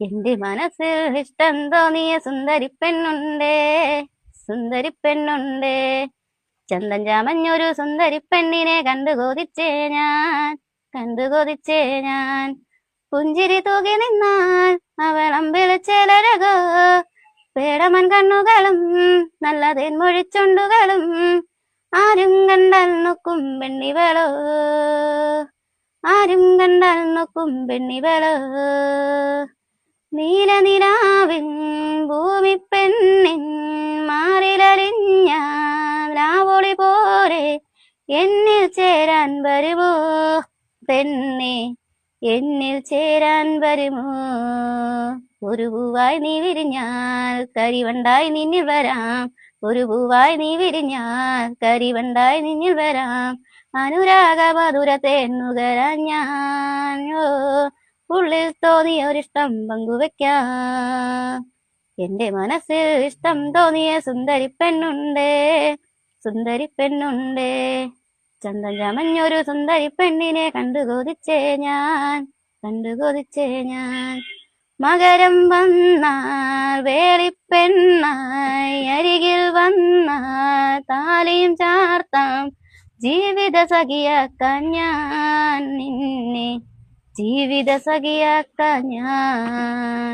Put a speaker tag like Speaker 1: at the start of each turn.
Speaker 1: എന്റെ മനസ്സിൽ ഇഷ്ടം തോന്നിയ സുന്ദരി പെണ്ണുണ്ടേ, സുന്ദരി പെണ്ണുണ്ടേ. ചന്തം ചാമഞ്ഞൊരു സുന്ദരി പെണ്ണിനെ കണ്ടു കൊതിച്ചേ ഞാൻ, കണ്ടു കൊതിച്ചേ ഞാൻ. പുഞ്ചിരി തൂകി നിന്നാൽ അവളം വിളിച്ചേലഴകോ, പേടമൻ കണ്ണുകളും നല്ല തേൻമൊഴിച്ചുണ്ടുകളും. ആരും കണ്ടാൽ നോക്കും പെണ്ണിവളോ, ആരും കണ്ടാൽ നോക്കും പെണ്ണിവളോ. നീലനിലാവിൻ ഭൂമി പെണ്ണിൻ മാറിലറിഞ്ഞ ലാവൊളി പോലെ എന്നിൽ ചേരാൻ വരുമോ പെണ്ണെ, എന്നിൽ ചേരാൻ വരുമോ. ഒരു പൂവായി നീ വിരിഞ്ഞാൽ കരിവണ്ടായി നിന്നിൽ വരാം, ഒരു പൂവായി നീ വിരിഞ്ഞാൽ കരിവണ്ടായി നിന്നിൽ വരാം. അനുരാഗ മധുരത്തെ നുകരാൻ ഞാൻ, ഉള്ളിൽ തോന്നിയ ഒരിഷ്ടം പങ്കുവെക്കാം. എന്റെ മനസ്സിൽ ഇഷ്ടം തോന്നിയ സുന്ദരി പെണ്ണുണ്ടേ, സുന്ദരി പെണ്ണുണ്ടേ. ചന്തം ചമഞ്ഞൊരു സുന്ദരി പെണ്ണിനെ കണ്ടു കൊതിച്ചേ ഞാൻ, കണ്ടു കൊതിച്ചേ ഞാൻ. മകരം വന്നാൽ വേളിപ്പെണ്ണായി അരികിൽ വന്നാൽ താലിയും ചാർത്താം. ജീവിത സഖിയാക്കാൻ ഞാൻ നിന്നെ, ജീവിത സഖിയാക്കാൻ ഞാൻ.